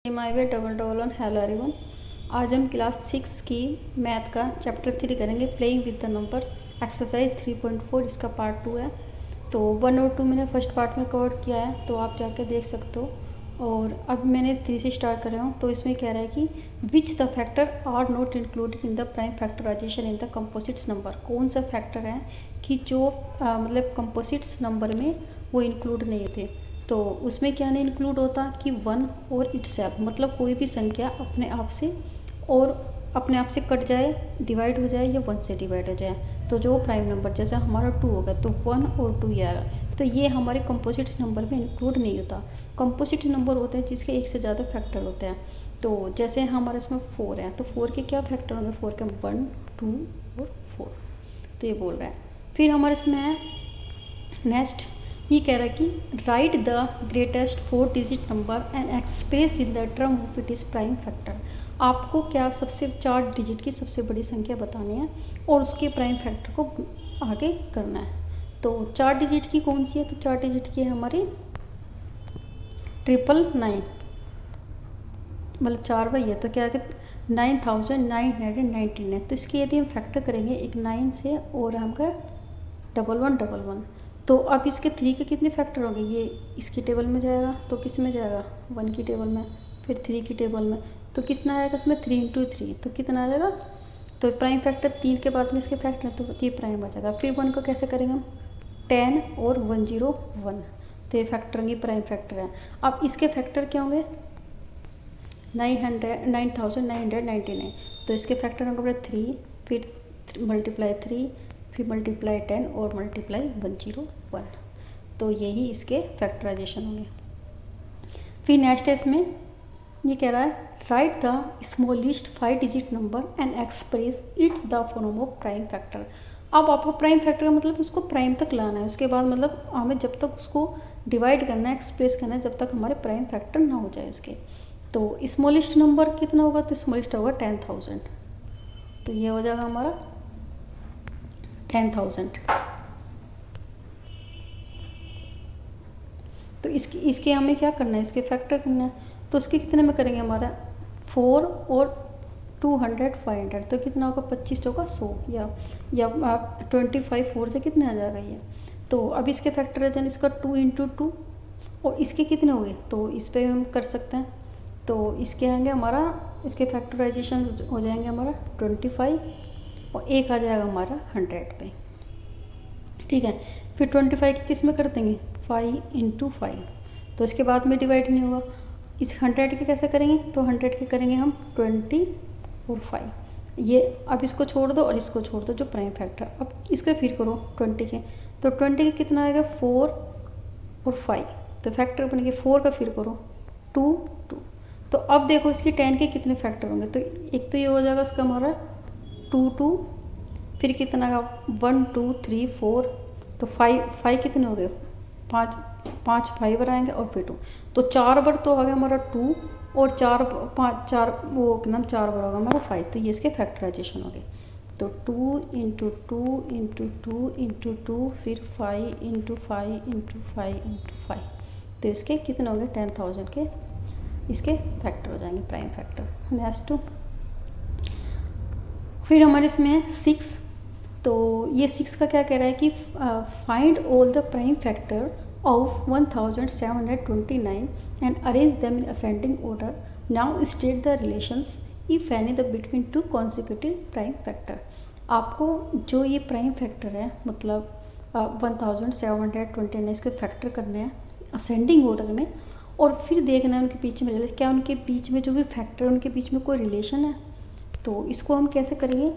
माई way double double one hello everyone. आज हम class 6 की मैथ का चैप्टर 3 करेंगे, playing with the number, exercise 3.4, इसका पार्ट 2 है। तो 1 और 2 मैंने फर्स्ट पार्ट में कवर किया है, तो आप जाके देख सकते हो। और अब मैंने 3 से स्टार्ट कर रहा हूँ। तो इसमें कह रहा है कि which the factor are not included in the prime factorization in the composites number. कौन सा फैक्टर है कि जो मतलब कंपोजिट्स नंबर में वो इंक्लूड नहीं थे। तो उसमें क्या नहीं इंक्लूड होता कि 1 और इटसेल्फ, मतलब कोई भी संख्या अपने आप से कट जाए, डिवाइड हो जाए या 1 से डिवाइड हो जाए। तो जो प्राइम नंबर जैसे हमारा 2 होगा तो 1 और 2 आएगा। तो ये हमारे कंपोजिट्स नंबर में इंक्लूड नहीं होता। कंपोजिट नंबर होते हैं जिसके एक से ज़्यादा फैक्टर होते हैं। तो जैसे हमारे इसमें 4 है, तो 4 के क्या फैक्टर होंगे? 4 के 1, 2 और 4। तो ये बोल रहा है। फिर हमारे इसमें है नेक्स्ट, ये कह रहा है कि right the greatest 4 digit number and express in the term of it is prime factor. आपको क्या सबसे 4 डिजिट की सबसे बड़ी संख्या बतानी है और उसके प्राइम फैक्टर को आगे करना है। तो 4 डिजिट की कौन सी है? तो 4 डिजिट की है हमारी 999, मतलब 4 बाई है तो क्या है 9999। तो इसकी यदि हम फैक्टर करेंगे एक 9 से और हम कर 1111, तो अब इसके 3 के कितने फैक्टर होंगे? ये इसकी टेबल में जाएगा तो किस में जाएगा? 1 की टेबल में, फिर 3 की टेबल में। तो कितना आएगा इसमें? 3 × 3, तो कितना आ जाएगा? तो प्राइम फैक्टर 3 के बाद में इसके फैक्टर, तो ये प्राइम आ जाएगा। फिर 1 को कैसे करेंगे हम? 10 और 101, तो ये फैक्टर होंगे, प्राइम फैक्टर है। अब इसके फैक्टर क्या होंगे? 9999। तो इसके फैक्टर होंगे 3, फिर मल्टीप्लाई 3, फिर मल्टीप्लाई 10 और मल्टीप्लाई 101। तो यही इसके फैक्टराइजेशन होंगे। फिर नेक्स्ट है इसमें ये कह रहा है right the smallest 5 digit number and express it's the form of prime factor. अब आपको प्राइम फैक्टर का मतलब उसको प्राइम तक लाना है, उसके बाद मतलब हमें जब तक उसको डिवाइड करना है, एक्सप्रेस करना है, जब तक हमारे प्राइम फैक्टर ना हो जाए उसके। तो स्मॉलेस्ट नंबर कितना होगा? तो स्मॉलेस्ट होगा 10,000। तो ये हो जाएगा हमारा 10,000। तो इसके हमें क्या करना है? इसके फैक्टर करना है। तो उसके कितने में करेंगे? हमारा 4 और 200 500, तो कितना होगा? 25 होगा 100, या 25 4 से कितने आ जाएगा ये? तो अब इसके फैक्टराइजेशन इसका 2 × 2, और इसके कितने हो गए? तो इस पर हम कर सकते हैं। तो इसके आएंगे हमारा, इसके फैक्टराइजेशन हो जाएंगे हमारा 25 और एक आ जाएगा हमारा 100 पे। ठीक है, फिर 25 की किस में कर देंगे? 5 × 5, तो इसके बाद में डिवाइड नहीं होगा। इस 100 के कैसे करेंगे? तो 100 के करेंगे हम 20 और 5। ये अब इसको छोड़ दो और इसको छोड़ दो, जो प्राइम फैक्टर। अब इसके फिर करो 20 के, तो 20 के कितना आएगा? 4 और 5, तो फैक्टर बन गए 4 का, फिर करो 2 2। तो अब देखो इसकी 10 के कितने फैक्टर होंगे? तो एक तो ये हो जाएगा इसका हमारा 2 2, फिर कितना का 1 2 3 4, तो 5 कितने हो गए? 5 5 आएंगे और फिर 2, तो 4 बार तो आ गया हमारा 2, और 4 4 वो कितना 4 बार होगा हमारा 5। तो ये इसके फैक्टराइजेशन हो गए। तो 2 × 2 × 2 × 2, फिर 5 × 5 × 5 × 5, तो इसके कितने हो गए? 10,000 के इसके फैक्टर हो जाएंगे, प्राइम फैक्टर। नेक्स्ट फिर हमारे इसमें है 6। तो ये 6 का क्या कह रहा है कि find all the prime factor of 1729 and arrange them in ascending order. Now state the relations if any the between 2 consecutive prime factor. आपको जो ये प्राइम फैक्टर है, मतलब 1729 इसके फैक्टर करने हैं असेंडिंग ऑर्डर में, और फिर देखना है उनके बीच में रिलेशन, क्या उनके बीच में जो भी फैक्टर है उनके बीच में कोई रिलेशन है। तो इसको हम कैसे करेंगे?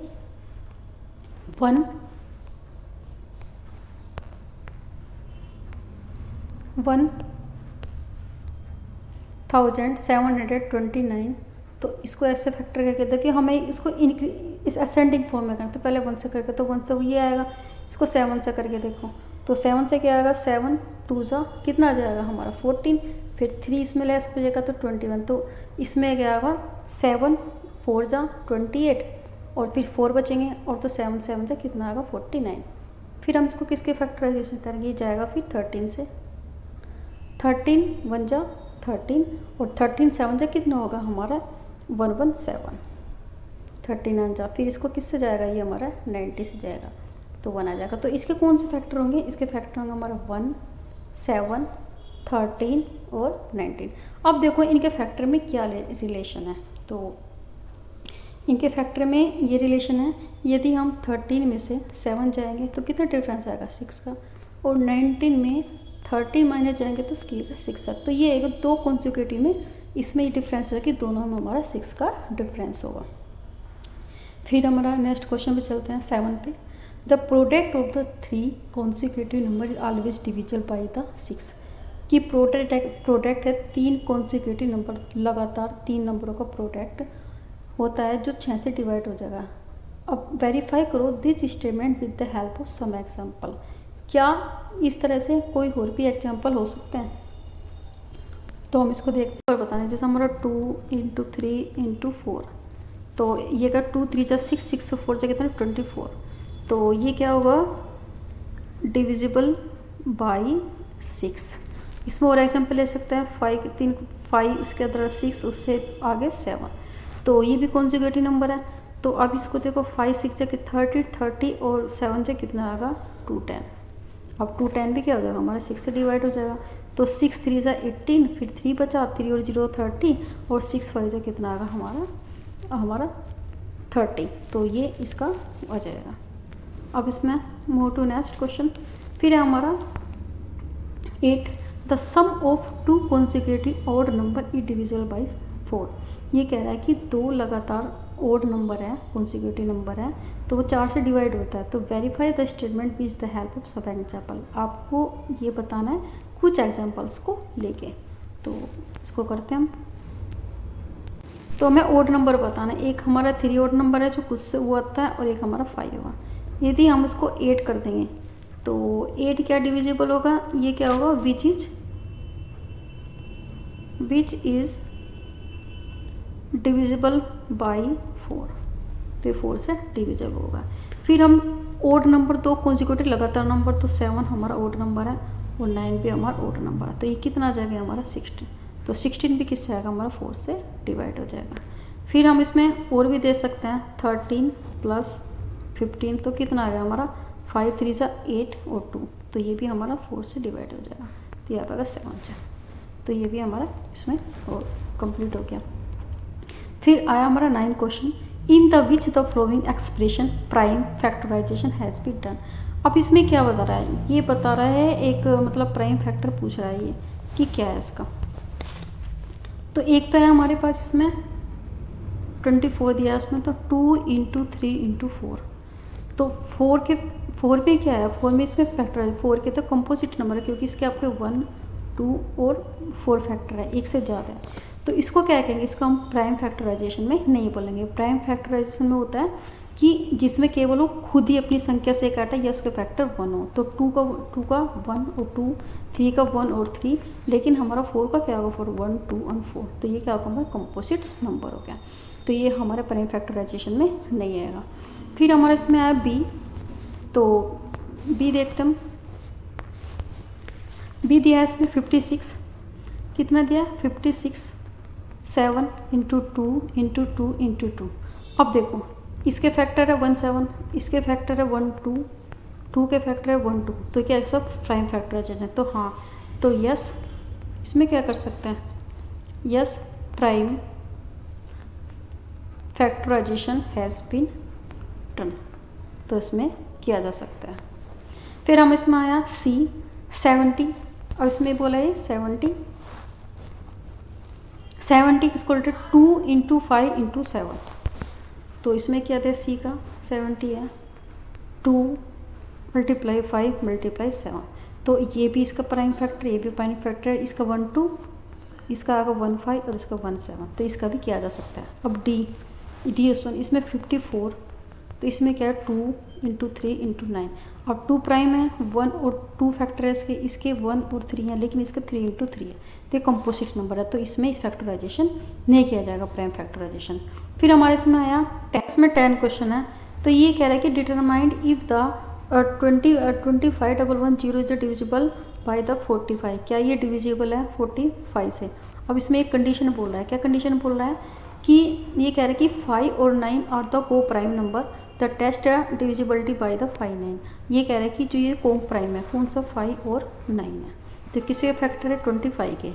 1729, तो इसको ऐसे फैक्टर करके देखो कि हमें इसको इस असेंडिंग फॉर्म में करना। तो पहले 1 से करके, तो 1 से ये आएगा, इसको 7 से करके देखो, तो 7 से क्या आएगा? 7 2 जा कितना आ जाएगा हमारा? 14, फिर 3 इसमें लेस बचेगा तो 21, तो इसमें क्या आएगा? 7 4 जा 28, और फिर 4 बचेंगे, और तो 7 7 से कितना आएगा? 49। फिर हम इसको किसके फैक्टराइजेशन करेंगे? ये जाएगा फिर 13 से, 13 1 जा 13 और 13 7 जा कितना होगा हमारा 117, 39 जा, फिर इसको किससे जाएगा, ये हमारा 90 से जाएगा तो 1 आ जाएगा। तो इसके कौन से फैक्टर होंगे, इसके फैक्टर होंगे हमारा 1, 7, 13 और 19। अब देखो इनके फैक्टर में क्या रिलेशन है, तो इनके फैक्टर में ये रिलेशन है, यदि हम 13 में से 7 जाएंगे तो कितना डिफरेंस आएगा 6 का, और 19 में 13 माइनस जाएंगे तो उसकी 6 तक, तो ये एक दो कॉन्सिक्यूटिव में इसमें ये डिफरेंस है कि दोनों में हमारा 6 का डिफरेंस होगा। फिर हमारा नेक्स्ट क्वेश्चन पे चलते हैं 7 पे। The product of the 3 consecutive number is always divisible by the 6, कि प्रोडक्ट है 3 कॉन्सिक्यूटिव नंबर, लगातार 3 नंबरों का प्रोडक्ट होता है जो 6 से डिवाइड हो जाएगा। अब वेरीफाई करो this statement with the help of some example, क्या इस तरह से कोई और भी एग्जांपल हो सकते हैं, तो हम इसको देखते हैं और बताने। जैसे हमारा 2 × 3 × 4, तो ये का 2 3 जा 6, 6 से 4 जा कितना 24, तो ये क्या होगा डिविजिबल बाई 6। इसमें और एग्जांपल ले सकते हैं 5 उसके अंदर 6, उससे आगे 7, तो ये भी कॉन्सिक्यूटिव नंबर है। तो अब इसको देखो 5 6 जा 30 और 7 जा कितना आएगा 210। अब 210 भी क्या हो जाएगा हमारा 6 से डिवाइड हो जाएगा, तो 6 3 जा 18, फिर 3 बचा, 3 और 0 30, और 6 5 जा कितना आएगा हमारा 30, तो ये इसका आ जाएगा। अब इसमें मूव टू नेक्स्ट क्वेश्चन। फिर है हमारा 8, the sum of 2 consecutive odd number is divisible by 4। ये कह रहा है कि 2 लगातार ओड नंबर है, कॉन्सिक्यूटिव नंबर है, तो वो 4 से डिवाइड होता है। तो verify the statement with the help of some example, आपको ये बताना है कुछ एग्जाम्पल्स को लेके। तो इसको करते हैं हम। तो हमें ओड नंबर बताना है, एक हमारा 3 ओड नंबर है जो कुछ से वो आता है, और एक हमारा 5 होगा। यदि हम उसको 8 कर देंगे तो 8 क्या डिविजिबल होगा, ये क्या होगा विच इज डिविजिबल बाई 4, तो 4 से डिविजिबल होगा। फिर हम ओड नंबर 2 कॉन्सिक्यूटिव लगातार नंबर, तो 7 हमारा ओड नंबर है और 9 भी हमारा ओड नंबर है, तो ये कितना आ जाएगा हमारा 16, तो 16 भी किससे आएगा हमारा 4 से डिवाइड हो जाएगा। फिर हम इसमें और भी दे सकते हैं 13 + 15, तो कितना आ गया हमारा 5 3 जा 8 और 2, तो ये भी हमारा 4 से डिवाइड हो जाएगा, तो ये आ जाएगा 7 से, तो ये भी हमारा इसमें और कंप्लीट हो गया। फिर आया हमारा 9 question, in the which the following expression prime factorisation has been done. अब इसमें क्या बता रहा है, ये बता रहा है एक मतलब प्राइम फैक्टर पूछ रहा है ये कि क्या है इसका। तो एक तो है हमारे पास इसमें 24 दिया है इसमें, तो 2 × 3 × 4, तो 4 पे क्या है, 4 में इसमें फैक्टर 4 के तो कंपोजिट नंबर है, क्योंकि इसके आपके 1 2 और 4 फैक्टर है, एक से ज़्यादा है, तो इसको क्या कहेंगे, इसको हम प्राइम फैक्टराइजेशन में नहीं बोलेंगे। प्राइम फैक्टराइजेशन में होता है कि जिसमें केवल वो खुद ही अपनी संख्या से काटा या उसके फैक्टर 1 हो, तो 2 का 1 और 2, 3 का 1 और 3, लेकिन हमारा 4 का क्या होगा 4 1 2 और 4, तो ये क्या होगा हमारा कंपोजिट नंबर हो गया, तो ये हमारे प्राइम फैक्टराइजेशन में नहीं आएगा। फिर हमारे इसमें आया बी, तो बी देखते हम। बी दिया है इसमें 56, कितना दिया 56 7 × 2 × 2 × 2। अब देखो इसके फैक्टर है 1 7, इसके फैक्टर है 1 2, 2 के फैक्टर है 1 2, तो क्या सब प्राइम फैक्टराइजेशन है, तो हाँ, तो यस इसमें क्या कर सकते हैं, yes prime factorisation has been done, तो इसमें किया जा सकता है। फिर हम इसमें आया सी 70, और इसमें बोला ये 70 किसको 2 × 5 × 7, तो इसमें क्या था सी का 70 है 2 × 5 × 7, तो ये भी इसका प्राइम फैक्टर, ये भी प्राइम फैक्टर है, इसका 1 2, इसका आएगा 1 5 और इसका 1 7, तो इसका भी किया जा सकता है। अब डी इसमें 54, तो इसमें क्या है 2 × 3 × 9, अब 2 प्राइम है 1 और 2 फैक्टर है इसके 1 और 3 है, लेकिन इसका 3 × 3 है, तो ये कंपोजिट नंबर है, तो इसमें इस फैक्टराइजेशन नहीं किया जाएगा प्राइम फैक्टराइजेशन। फिर हमारे इसमें आया टैक्स में 10 क्वेश्चन है, तो ये कह रहा है कि determined if the 25 110 is divisible by the 45, क्या ये डिविजिबल है 45 से। अब इसमें एक कंडीशन बोल रहा है, क्या कंडीशन बोल रहा है कि ये कह रहा है कि 5 और 9 आर द को प्राइम नंबर, द टेस्ट है डिविजिबिलिटी बाय द 5 9। ये कह रहा है कि जो ये को प्राइम है कौन सा 5 और 9 है। तो किसके फैक्टर है 25 के,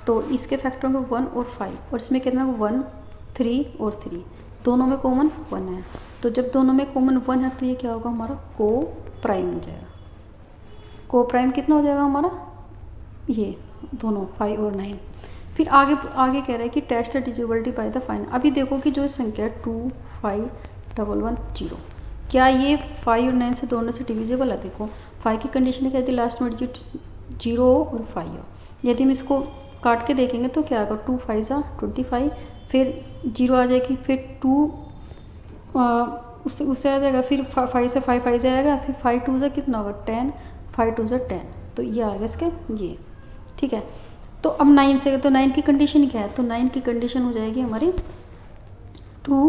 तो इसके फैक्टर होंगे 1 और 5, और इसमें कितना 1 3 और 3, दोनों में कॉमन 1 है। तो जब दोनों में कॉमन 1 है तो ये क्या होगा हमारा को प्राइम हो जाएगा। को प्राइम कितना हो जाएगा हमारा, ये दोनों 5 और 9। फिर आगे आगे कह रहा है कि test divisibility by the five. अभी देखो कि जो संख्या 2 5 1 1 0, क्या ये 5 और 9 से दोनों से डिविजिबल है। देखो 5 की कंडीशन है, कहती लास्ट में डिजिट 0 और 5 हो। यदि हम इसको काट के देखेंगे तो क्या आएगा 2 5 सा 25, फिर 0 आ जाएगी, फिर 2 उससे आ जाएगा, फिर 5 से 5 5 जाएगा, फिर 5 2 से कितना होगा 10, 5 2 से 10, तो ये आ गया इसके ये। ठीक है, तो अब 9 से, तो 9 की कंडीशन क्या है, तो 9 की कंडीशन हो जाएगी हमारी 2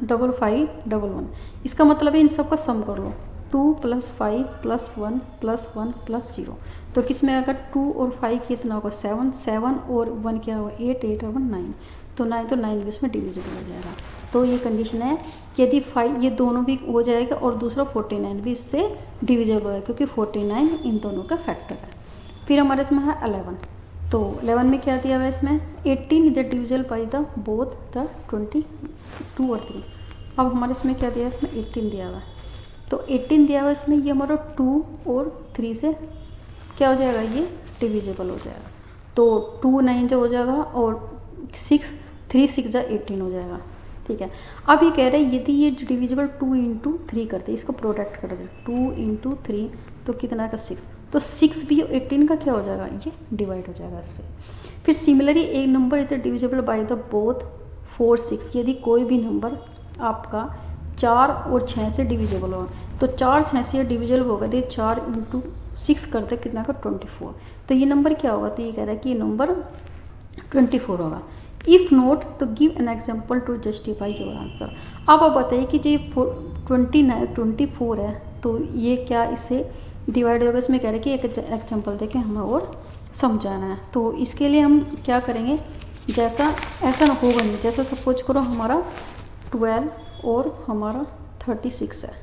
5 5 1 1। इसका मतलब है इन सब का सम कर लो, 2 + 5 + 1 + 1 + 0। तो किस में अगर 2 और 5 कितना होगा 7, 7 और 1 क्या होगा 8, 8 और 1 9, तो 9 तो 9 भी इसमें डिविजिबल हो जाएगा। तो ये कंडीशन है कि यदि 5 ये दोनों भी हो जाएगा और दूसरा 49 भी इससे डिविजिबल है, क्योंकि 49 इन दोनों का फैक्टर है। फिर हमारे इसमें है 11, तो 11 में क्या दिया हुआ है इसमें 18 इधर divisible by the both the 22 और 3। अब हमारे इसमें क्या दिया है, इसमें 18 दिया हुआ है, तो 18 दिया हुआ है इसमें, ये हमारा 2 और 3 से क्या हो जाएगा, ये डिविजिबल हो जाएगा। तो 2 9 जो हो जाएगा और 6 3 6 जा 18 हो जाएगा। ठीक है, अब ये कह रहे हैं यदि ये डिविजिबल 2 × 3 करते, इसको प्रोडक्ट कर दे 2 × 3, तो कितना का 6, तो 6 भी 18 का क्या हो जाएगा, ये डिवाइड हो जाएगा इससे। फिर सिमिलरली एक नंबर इधर डिविजिबल बाय द बोथ 4 6, यदि कोई भी नंबर आपका 4 और 6 से डिविजिबल होगा, तो 4 6 से डिविजिबल होगा, तो 4 × 6 करते कितना का 24, तो ये नंबर क्या होगा, तो ये कह रहा है कि ये नंबर 24 होगा। If not to give an example to justify your answer. अब आप बताइए कि जो 24 है, तो ये क्या इससे डिवाइड होगा, इसमें कह रहे हैं कि एक एग्जाम्पल देके हमें और समझाना है। तो इसके लिए हम क्या करेंगे, जैसा ऐसा होगा नहीं, जैसा सपोज करो हमारा 12 और हमारा 36 है,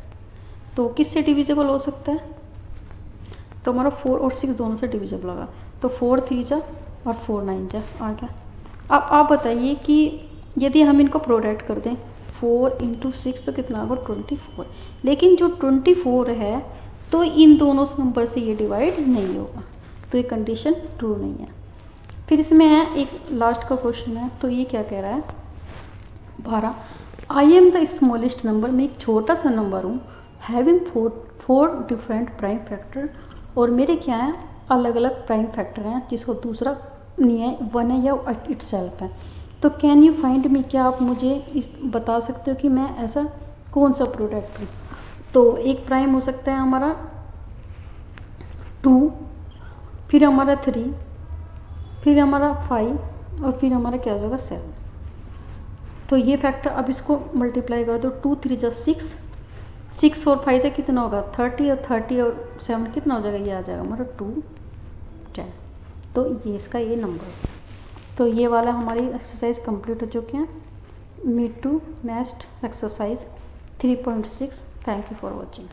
तो किससे डिविजिबल हो सकता है, तो हमारा 4 और 6 दोनों से डिविजिबल होगा, तो 4 3 जा और 4 9 जा आ गया। अब आप बताइए कि यदि हम इनको प्रोडक्ट कर दें 4 × 6 तो कितना होगा 24, लेकिन जो 24 है तो इन दोनों नंबर से ये डिवाइड नहीं होगा, तो ये कंडीशन ट्रू नहीं है। फिर इसमें है एक लास्ट का क्वेश्चन है, तो ये क्या कह रहा है 12, I am the smallest number, मैं एक छोटा सा नंबर हूँ, हैविंग 4 डिफरेंट प्राइम फैक्टर, और मेरे क्या हैं अलग अलग प्राइम फैक्टर हैं जिसको दूसरा नहीं है 1 है या इटसेल्फ है। तो कैन यू फाइंड मी, क्या आप मुझे बता सकते हो कि मैं ऐसा कौन सा प्रोडक्ट हूँ। तो एक प्राइम हो सकता है हमारा 2, फिर हमारा 3, फिर हमारा 5 और फिर हमारा क्या हो जाएगा 7। तो ये फैक्टर अब इसको मल्टीप्लाई करो, तो 2 3 जा 6, 6 और 5 से कितना होगा 30, और 30 और 7 कितना हो जाएगा, ये आ जाएगा हमारा 2 10। तो ये इसका ये नंबर है। तो ये वाला हमारी एक्सरसाइज कंप्लीट हो चुके हैं। Meet to next exercise 3.6। Thank you for watching.